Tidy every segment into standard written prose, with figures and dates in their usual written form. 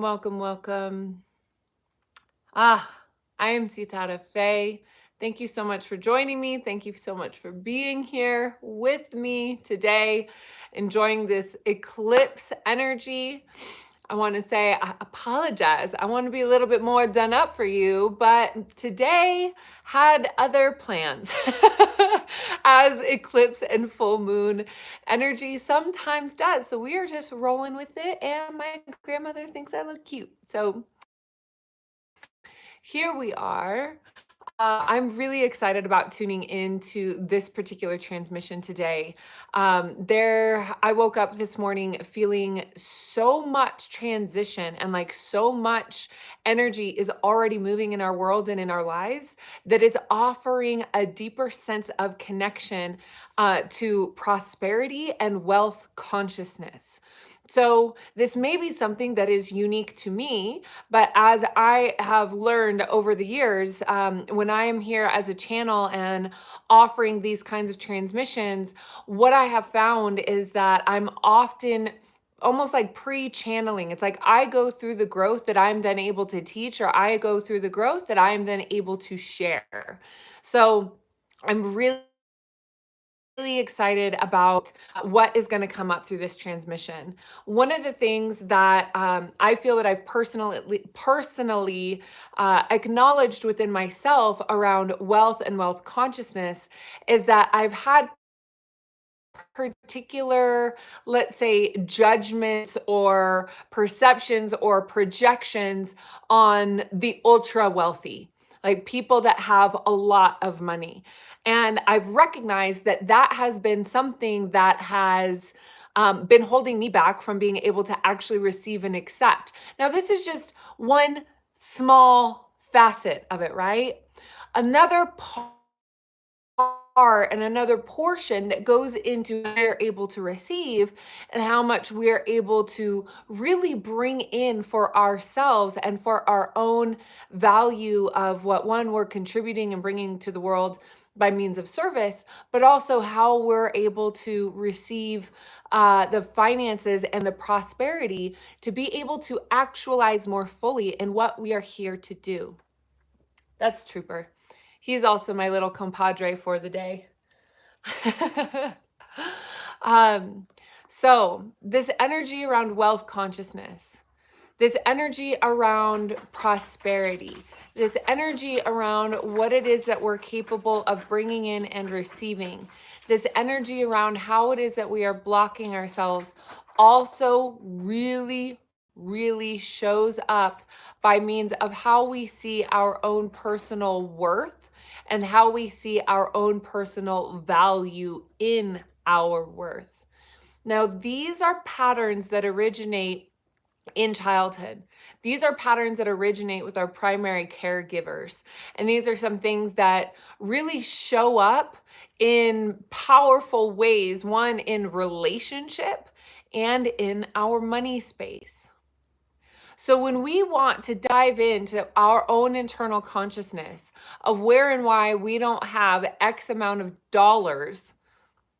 welcome, welcome. Ah, I am Sitara Faye. Thank you so much for joining me. Thank you so much for being here with me today, enjoying this eclipse energy. I want to say I apologize. I want to be a little bit more done up for you, but today had other plans. As eclipse and full moon energy sometimes does. So we are just rolling with it, and my grandmother thinks I look cute. So here we are. I'm really excited about tuning into this particular transmission today. I woke up this morning feeling so much transition and like so much energy is already moving in our world and in our lives that it's offering a deeper sense of connection to prosperity and wealth consciousness. So, this may be something that is unique to me, but as I have learned over the years, when I am here as a channel and offering these kinds of transmissions, what I have found is that I'm often almost like pre-channeling. It's like I go through the growth that I'm then able to teach, or I go through the growth that I am then able to share. So I'm really excited about what is going to come up through this transmission. One of the things that I feel that I've personally acknowledged within myself around wealth and wealth consciousness is that I've had particular, let's say, judgments or perceptions or projections on the ultra wealthy, like people that have a lot of money. And I've recognized that that has been something that has been holding me back from being able to actually receive and accept. Now, this is just one small facet of it, right? Another part and another portion that goes into how we're able to receive and how much we're able to really bring in for ourselves and for our own value of what we're contributing and bringing to the world by means of service, but also how we're able to receive the finances and the prosperity to be able to actualize more fully in what we are here to do. That's Trooper. He's also my little compadre for the day. um, so, this energy around wealth consciousness, this energy around prosperity, this energy around what it is that we're capable of bringing in and receiving, this energy around how it is that we are blocking ourselves also really shows up by means of how we see our own personal worth and how we see our own personal value in our worth. Now, these are patterns that originate in childhood. These are patterns that originate with our primary caregivers. And these are some things that really show up in powerful ways, one in relationship and in our money space. So when we want to dive into our own internal consciousness of where and why we don't have X amount of dollars,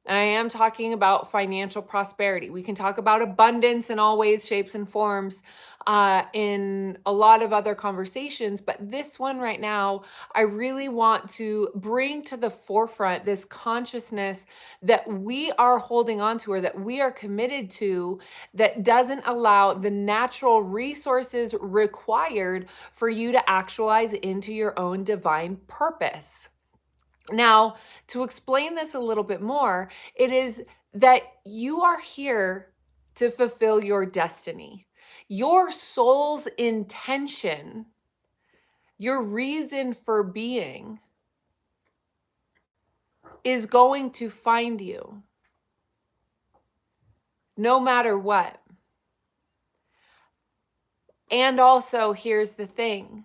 and I am talking about financial prosperity. We can talk about abundance in all ways, shapes, and forms in a lot of other conversations. But this one right now, I really want to bring to the forefront this consciousness that we are holding on to or that we are committed to that doesn't allow the natural resources required for you to actualize into your own divine purpose. Now, to explain this a little bit more, it is that you are here to fulfill your destiny. Your soul's intention, your reason for being, is going to find you no matter what. And also, here's the thing,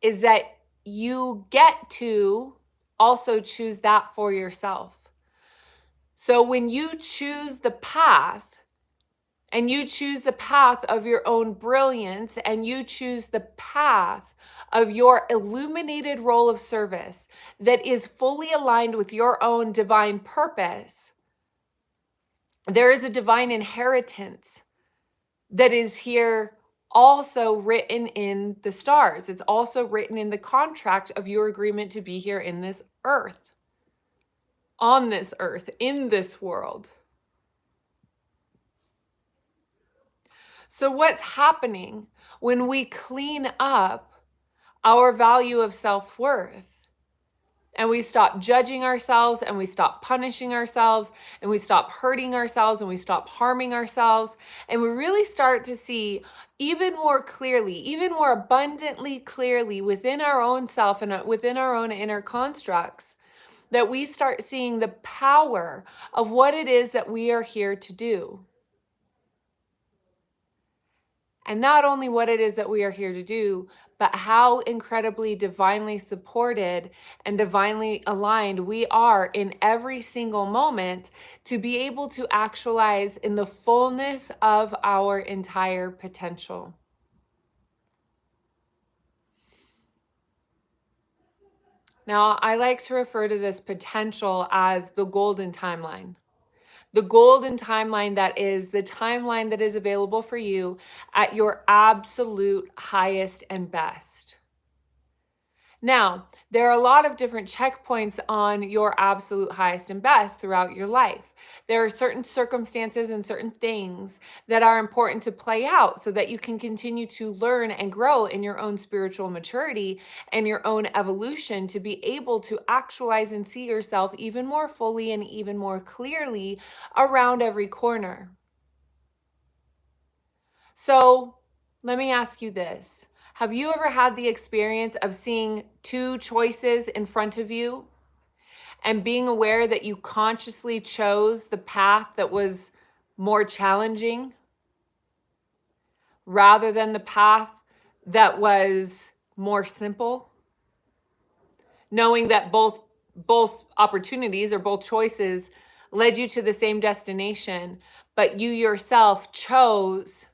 is that you get to also choose that for yourself. So when you choose the path, and you choose the path of your own brilliance, and you choose the path of your illuminated role of service that is fully aligned with your own divine purpose, there is a divine inheritance that is here also written in the stars. It's also written in the contract of your agreement to be here in this earth, on this earth, in this world. So what's happening when we clean up our value of self-worth? And we stop judging ourselves, and we stop punishing ourselves, and we stop hurting ourselves, and we stop harming ourselves. And we really start to see even more clearly, even more abundantly clearly within our own self and within our own inner constructs, that we start seeing the power of what it is that we are here to do. And not only what it is that we are here to do, but how incredibly divinely supported and divinely aligned we are in every single moment to be able to actualize in the fullness of our entire potential. Now, I like to refer to this potential as the golden timeline. The golden timeline, that is the timeline that is available for you at your absolute highest and best. Now, there are a lot of different checkpoints on your absolute highest and best throughout your life. There are certain circumstances and certain things that are important to play out so that you can continue to learn and grow in your own spiritual maturity and your own evolution to be able to actualize and see yourself even more fully and even more clearly around every corner. So let me ask you this. Have you ever had the experience of seeing two choices in front of you and being aware that you consciously chose the path that was more challenging rather than the path that was more simple? Knowing that both opportunities or both choices led you to the same destination, but you yourself chose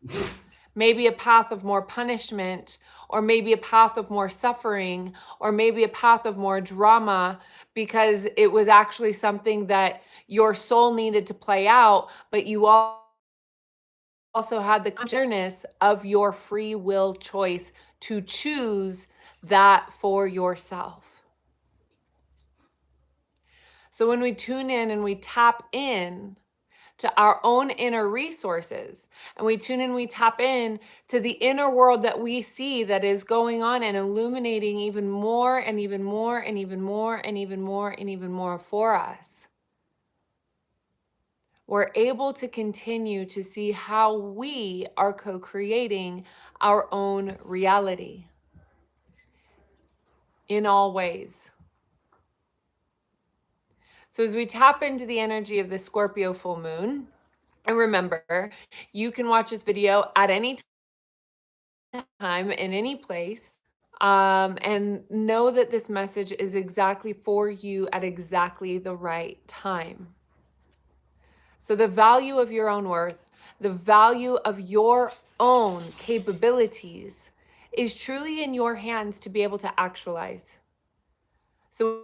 maybe a path of more punishment, or maybe a path of more suffering, or maybe a path of more drama, because it was actually something that your soul needed to play out, but you also had the awareness of your free will choice to choose that for yourself. So when we tune in and we tap in to our own inner resources, and we tune in, we tap in to the inner world that we see that is going on and illuminating even more and even more and even more and even more and even more for us, we're able to continue to see how we are co-creating our own reality in all ways. So as we tap into the energy of the Scorpio full moon, and remember, you can watch this video at any time, in any place, and know that this message is exactly for you at exactly the right time. So the value of your own worth, the value of your own capabilities is truly in your hands to be able to actualize. So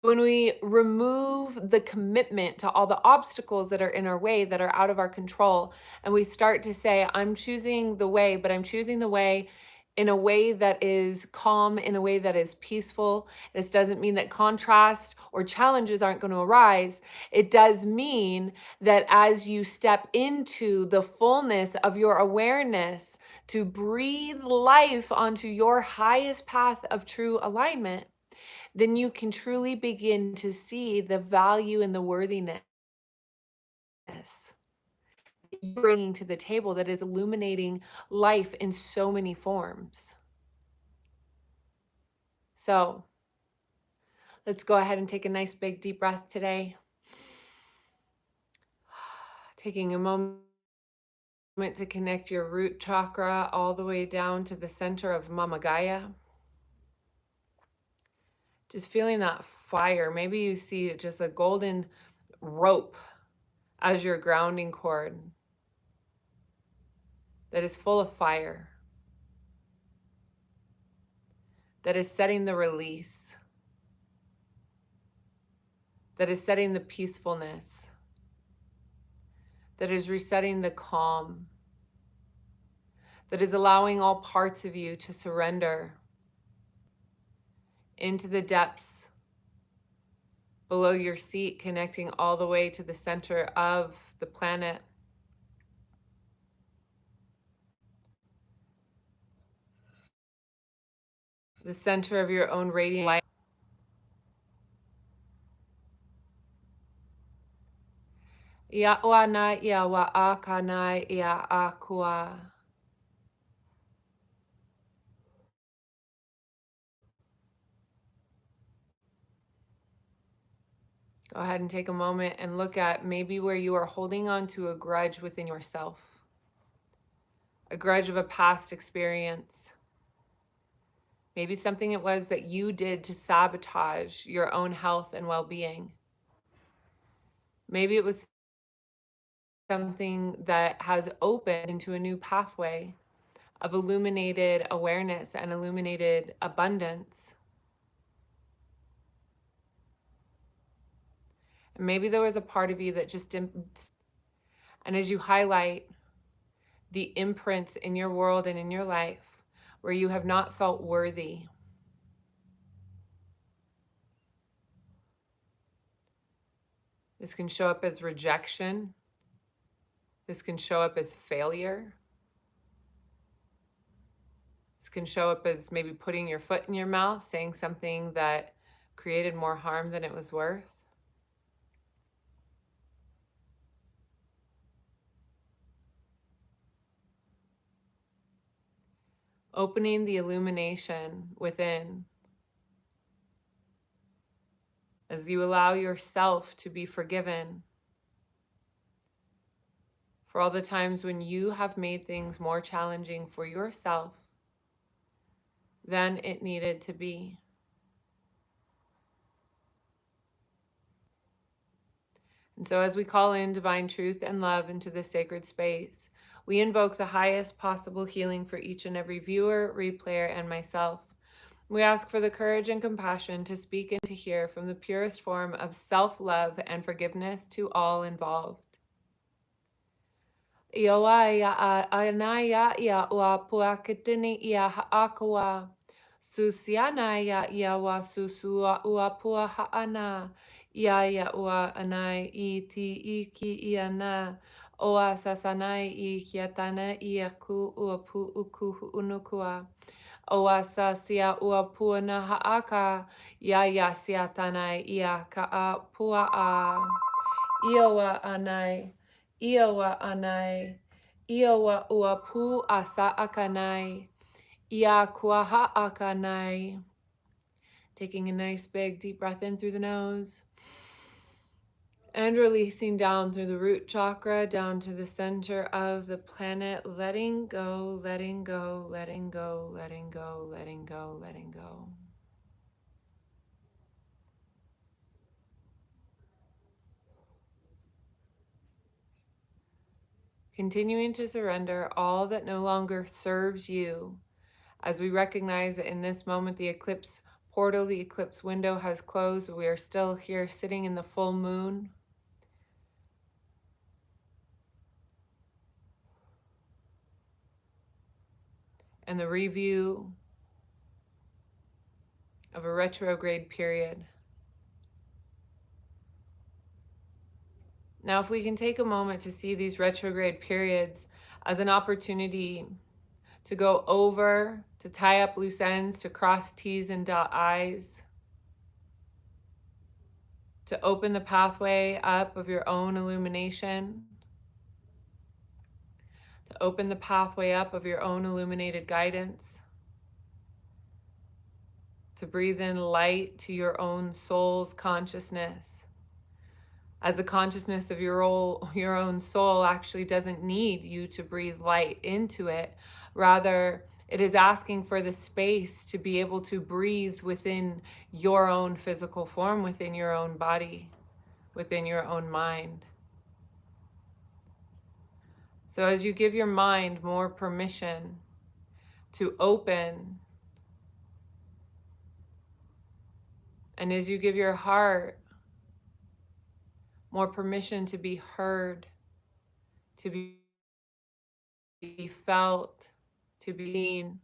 when we remove the commitment to all the obstacles that are in our way, that are out of our control, and we start to say, I'm choosing the way, but I'm choosing the way in a way that is calm, in a way that is peaceful. This doesn't mean that contrast or challenges aren't going to arise. It does mean that as you step into the fullness of your awareness to breathe life onto your highest path of true alignment, then you can truly begin to see the value and the worthiness you're bringing to the table that is illuminating life in so many forms. So let's go ahead and take a nice big deep breath today. Taking a moment to connect your root chakra all the way down to the center of Mama Gaia. Just feeling that fire. Maybe you see just a golden rope as your grounding cord that is full of fire, that is setting the release, that is setting the peacefulness, that is resetting the calm, that is allowing all parts of you to surrender into the depths below your seat, connecting all the way to the center of the planet. The center of your own radiant light. Iawana iawa akana ia akua. Go ahead and take a moment and look at maybe where you are holding on to a grudge within yourself, a grudge of a past experience. Maybe something it was that you did to sabotage your own health and well-being. Maybe it was something that has opened into a new pathway of illuminated awareness and illuminated abundance. And maybe there was a part of you that just didn't. And as you highlight the imprints in your world and in your life where you have not felt worthy, this can show up as rejection. This can show up as failure. This can show up as maybe putting your foot in your mouth, saying something that created more harm than it was worth. Opening the illumination within as you allow yourself to be forgiven for all the times when you have made things more challenging for yourself than it needed to be. And so as we call in divine truth and love into this sacred space, we invoke the highest possible healing for each and every viewer, replayer, and myself. We ask for the courage and compassion to speak and to hear from the purest form of self-love and forgiveness to all involved. Ioa ia anaya ia ua puakitini ia haakua. Susiana ia wa susua ua pua haana. Ia ua anai I ti iki ia na. Oa sasanai I kiatana ia ku ua pu uku unukua. Oa sasia ua puana haaka. Ia siatanai ia ka a pua a. Ioa anai. Iowa anai, Iowa ua pu asa akanai, Ia kuaha akanai. Taking a nice big deep breath in through the nose and releasing down through the root chakra, down to the center of the planet, letting go, letting go, letting go, letting go, letting go, letting go. Continuing to surrender all that no longer serves you, as we recognize that in this moment the eclipse portal, the eclipse window has closed. We are still here sitting in the full moon. And the review of a retrograde period. Now, if we can take a moment to see these retrograde periods as an opportunity to go over, to tie up loose ends, to cross T's and dot I's, to open the pathway up of your own illumination, to open the pathway up of your own illuminated guidance, to breathe in light to your own soul's consciousness, as the consciousness of your own soul actually doesn't need you to breathe light into it. Rather, it is asking for the space to be able to breathe within your own physical form, within your own body, within your own mind. So as you give your mind more permission to open, and as you give your heart more permission to be heard, to be felt, to be seen,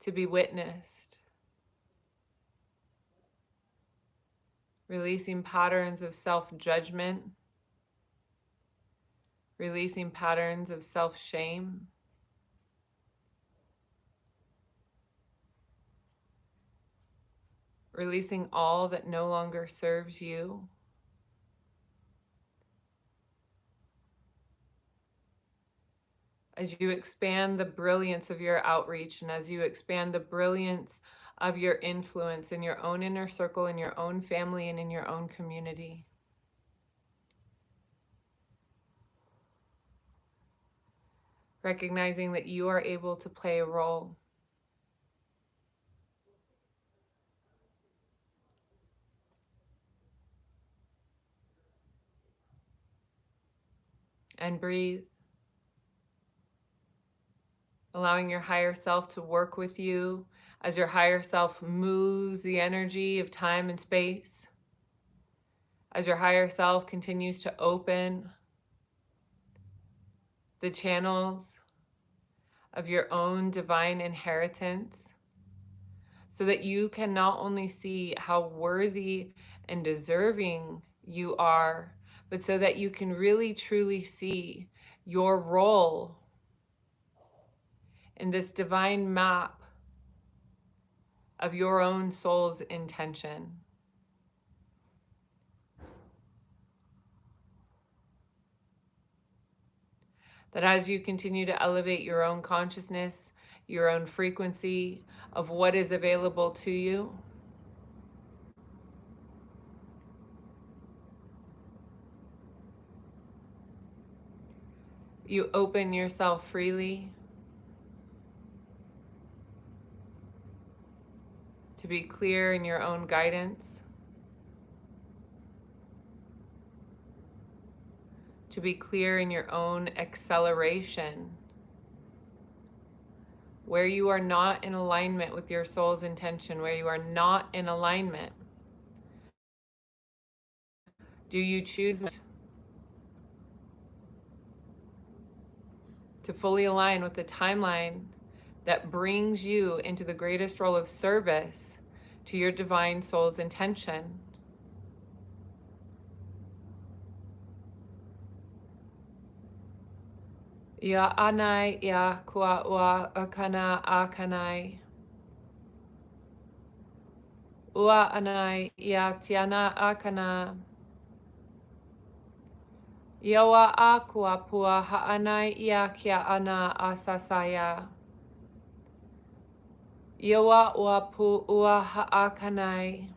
to be witnessed. Releasing patterns of self-judgment, releasing patterns of self-shame. Releasing all that no longer serves you. As you expand the brilliance of your outreach and as you expand the brilliance of your influence in your own inner circle, in your own family, and in your own community. Recognizing that you are able to play a role. And breathe. Allowing your higher self to work with you as your higher self moves the energy of time and space. As your higher self continues to open the channels of your own divine inheritance, so that you can not only see how worthy and deserving you are, but so that you can really truly see your role in this divine map of your own soul's intention. That as you continue to elevate your own consciousness, your own frequency of what is available to you, you open yourself freely to be clear in your own guidance, to be clear in your own acceleration, where you are not in alignment with your soul's intention, where you are not in alignment. Do you choose to fully align with the timeline that brings you into the greatest role of service to your divine soul's intention? Ya anai ya kua ua akana akanai. Ua anai ya tiana akana. Yawa a kua pua ha'anai ya kia ana asasaya. Yawa ua pu ua ha'akanai.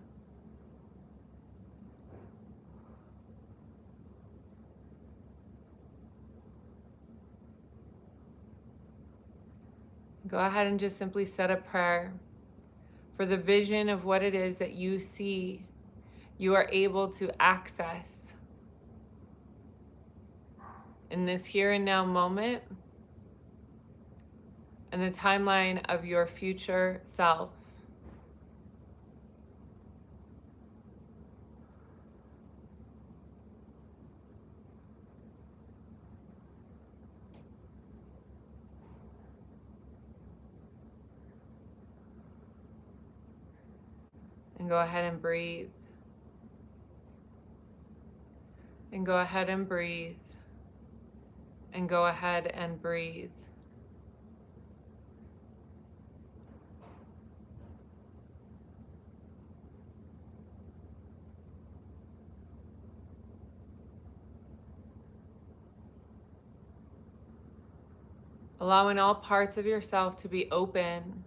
Go ahead and just simply set a prayer for the vision of what it is that you see you are able to access in this here and now moment and the timeline of your future self. And go ahead and breathe. And go ahead and breathe. And go ahead and breathe. Allowing all parts of yourself to be open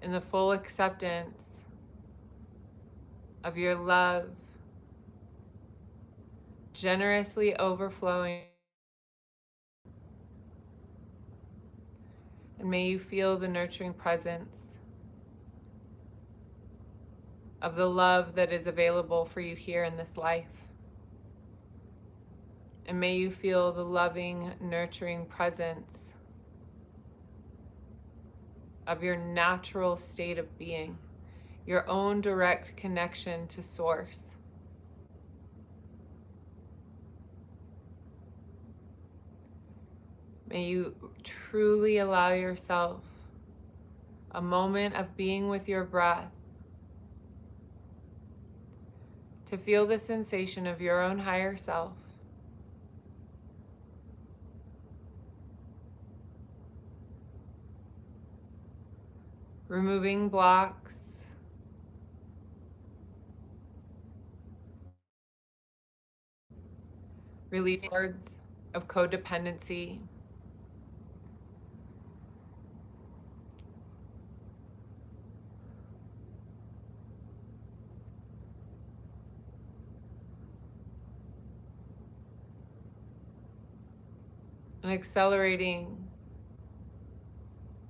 in the full acceptance of your love, generously overflowing. And may you feel the nurturing presence of the love that is available for you here in this life. And may you feel the loving, nurturing presence of your natural state of being, your own direct connection to Source. May you truly allow yourself a moment of being with your breath to feel the sensation of your own higher self. Removing blocks, releasing cords of codependency, and accelerating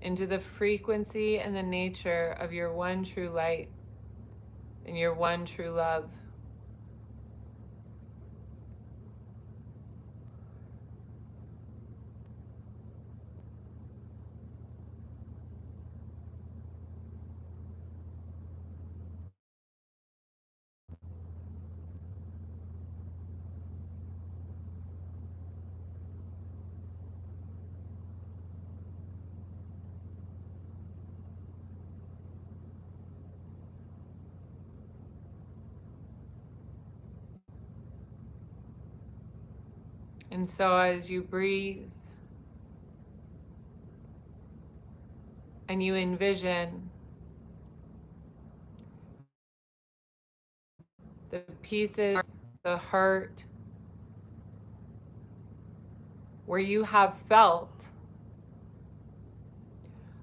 into the frequency and the nature of your one true light and your one true love. And so as you breathe and you envision the pieces, the hurt, where you have felt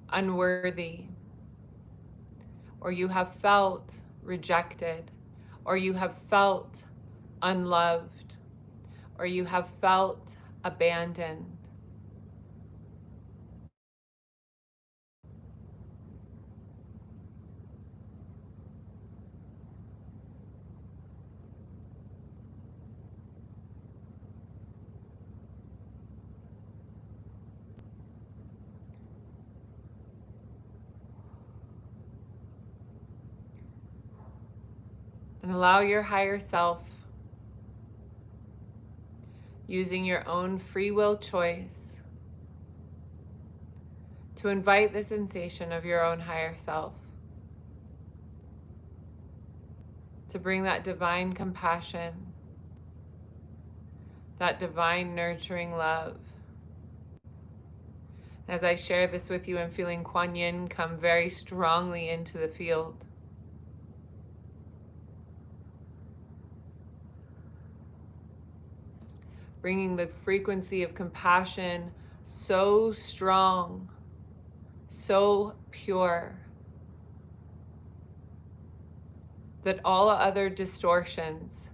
unworthy, or you have felt rejected, or you have felt unloved, or you have felt abandoned. And allow your higher self, using your own free will choice, to invite the sensation of your own higher self, to bring that divine compassion, that divine nurturing love. As I share this with you, I'm feeling Kuan Yin come very strongly into the field. Bringing the frequency of compassion so strong, so pure, that all other distortions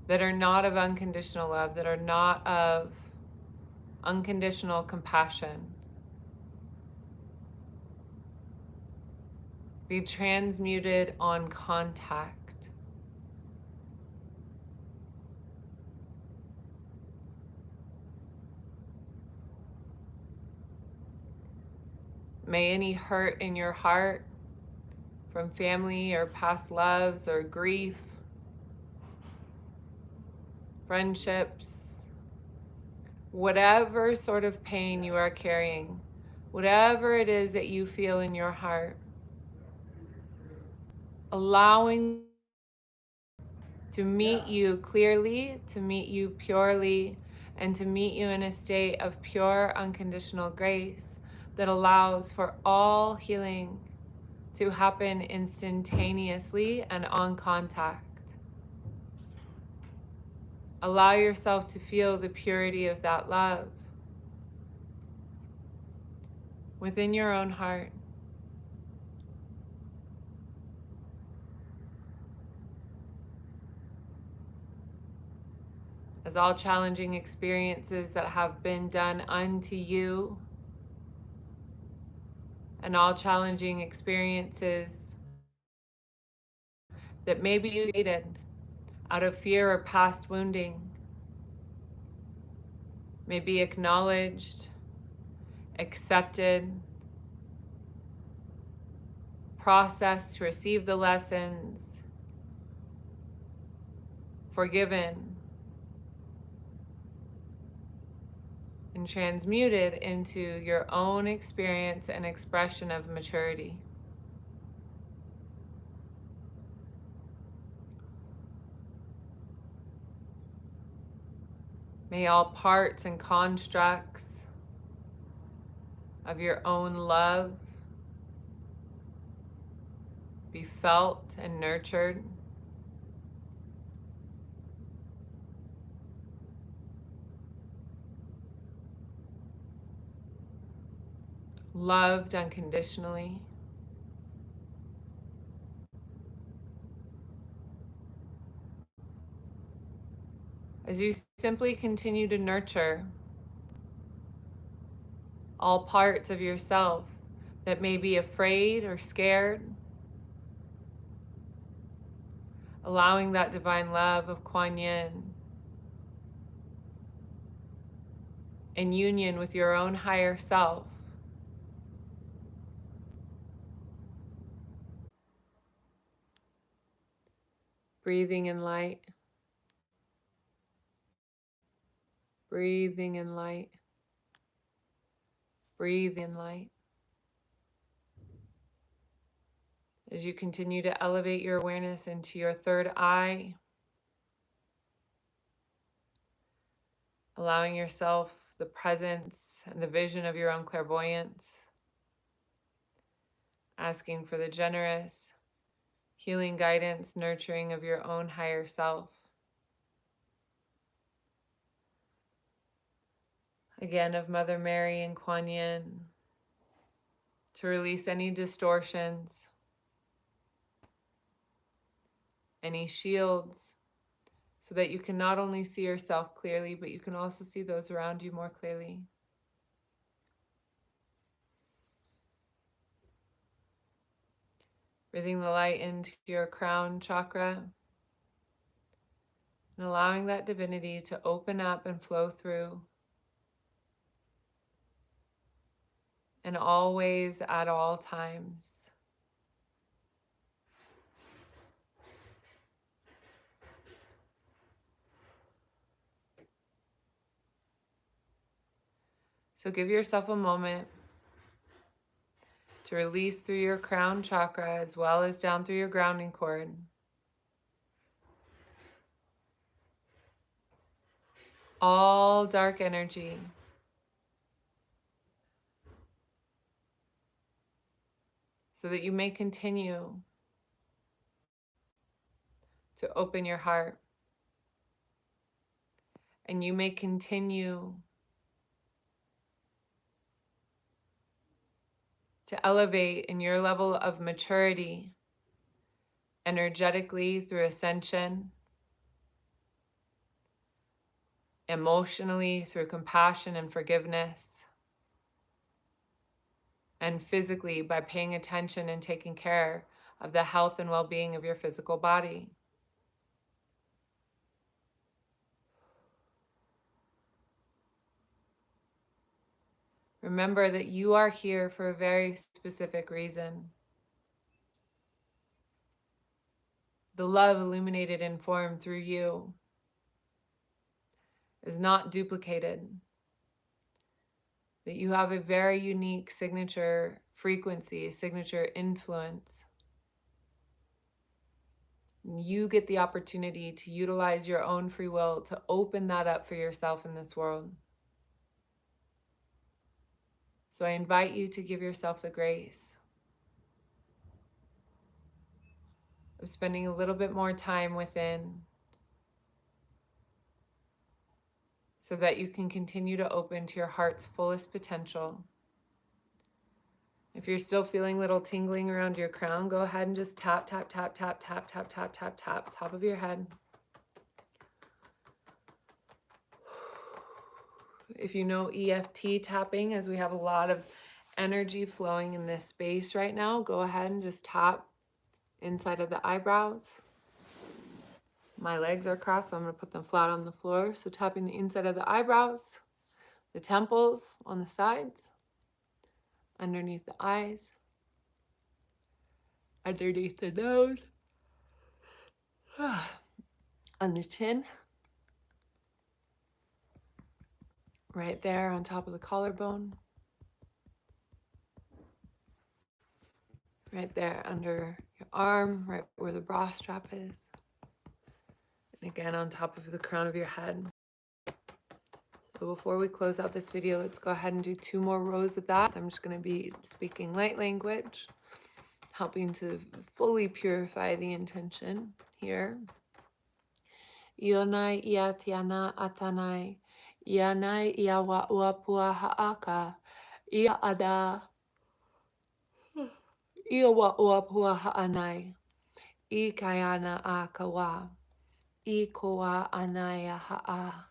that are not of unconditional love, that are not of unconditional compassion, be transmuted on contact. May any hurt in your heart from family or past loves or grief, friendships, whatever sort of pain you are carrying, whatever it is that you feel in your heart, allowing to meet you clearly, to meet you purely, and to meet you in a state of pure unconditional grace that allows for all healing to happen instantaneously and on contact. Allow yourself to feel the purity of that love within your own heart. As all challenging experiences that have been done unto you, and all challenging experiences that maybe you created out of fear or past wounding may be acknowledged, accepted, processed to receive the lessons, forgiven, and transmuted into your own experience and expression of maturity. May all parts and constructs of your own love be felt and nurtured. Loved unconditionally. As you simply continue to nurture all parts of yourself that may be afraid or scared, allowing that divine love of Kuan Yin in union with your own higher self breathing in light, breathing in light, breathing in light. As you continue to elevate your awareness into your third eye, allowing yourself the presence and the vision of your own clairvoyance, asking for the generous, healing guidance, nurturing of your own higher self. Again, of Mother Mary and Kuan Yin, to release any distortions, any shields, so that you can not only see yourself clearly, but you can also see those around you more clearly. Breathing the light into your crown chakra and allowing that divinity to open up and flow through. And always at all times. So give yourself a moment to release through your crown chakra as well as down through your grounding cord. All dark energy. So that you may continue to open your heart. And you may continue to elevate in your level of maturity, energetically through ascension, emotionally through compassion and forgiveness, and physically by paying attention and taking care of the health and well-being of your physical body. Remember that you are here for a very specific reason. The love illuminated and formed through you is not duplicated. That you have a very unique signature frequency, signature influence. And you get the opportunity to utilize your own free will to open that up for yourself in this world. So I invite you to give yourself the grace of spending a little bit more time within so that you can continue to open to your heart's fullest potential. If you're still feeling a little tingling around your crown, go ahead and just tap, tap, tap, tap, tap, tap, tap, tap, tap, top of your head. If you know EFT tapping, as we have a lot of energy flowing in this space right now, go ahead and just tap inside of the eyebrows. My legs are crossed, so I'm going to put them flat on the floor. So tapping the inside of the eyebrows, the temples on the sides, underneath the eyes, underneath the nose, on the chin, right there on top of the collarbone, right there under your arm, right where the bra strap is, and again on top of the crown of your head. So before we close out this video, let's go ahead and do 2 more rows of that. I'm just going to be speaking light language, helping to fully purify the intention here. Ionai ia tiana atanai, ianai ia wa uapua haaka, ia ada, ia wa uapua haanai, I kaiana a kawa, I koa anaya haa,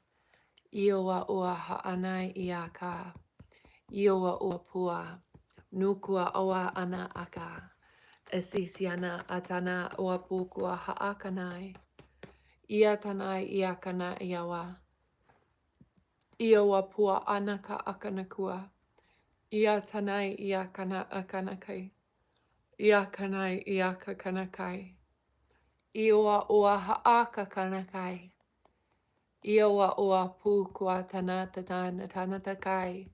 Iowa ua haanai iaka, Iowa ua pua, Nukua oa ana aka, Esisiana atana ua pukua haakanai, Iatanai iakana iawa, Iowa pua anaka akanakua, Iatanai iakana akanakai, Iakanai iakakanakai, Iowa ua haaka kanakai, Iowa ua pukua tanatana tanatakai,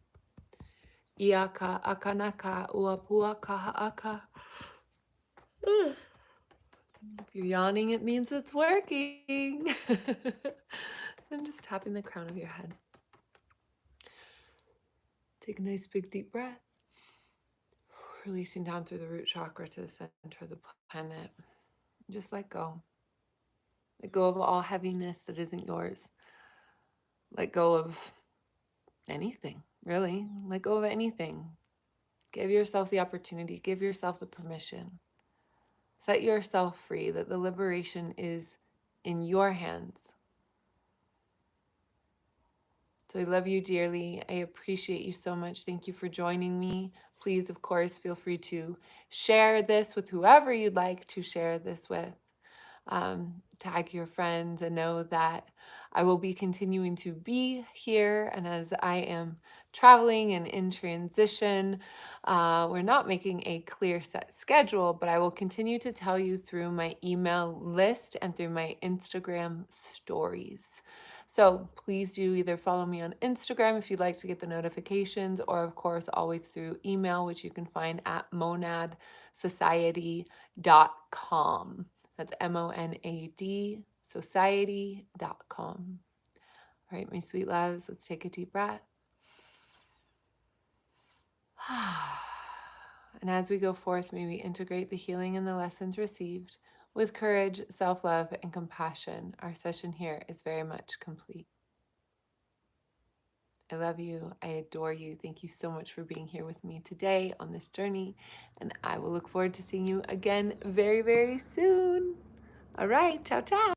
Iaka akanaka ua pua kahaaka. If you're yawning, it means it's working. And just tapping the crown of your head. Take a nice big deep breath. Releasing down through the root chakra to the center of the planet. Just let go. Let go of all heaviness that isn't yours. Let go of anything, really. Let go of anything. Give yourself the opportunity. Give yourself the permission. Set yourself free, that the liberation is in your hands. So I love you dearly. I appreciate you so much. Thank you for joining me. Please, of course, feel free to share this with whoever you'd like to share this with. Tag your friends and know that I will be continuing to be here. And as I am traveling and in transition, we're not making a clear set schedule, but I will continue to tell you through my email list and through my Instagram stories. So please do either follow me on Instagram if you'd like to get the notifications, or of course, always through email, which you can find at monadsociety.com. That's MONAD society.com. All right, my sweet loves, let's take a deep breath. And as we go forth, may we integrate the healing and the lessons received with courage, self-love, and compassion. Our session here is very much complete. I love you. I adore you. Thank you so much for being here with me today on this journey. And I will look forward to seeing you again very, very soon. All right. Ciao, ciao.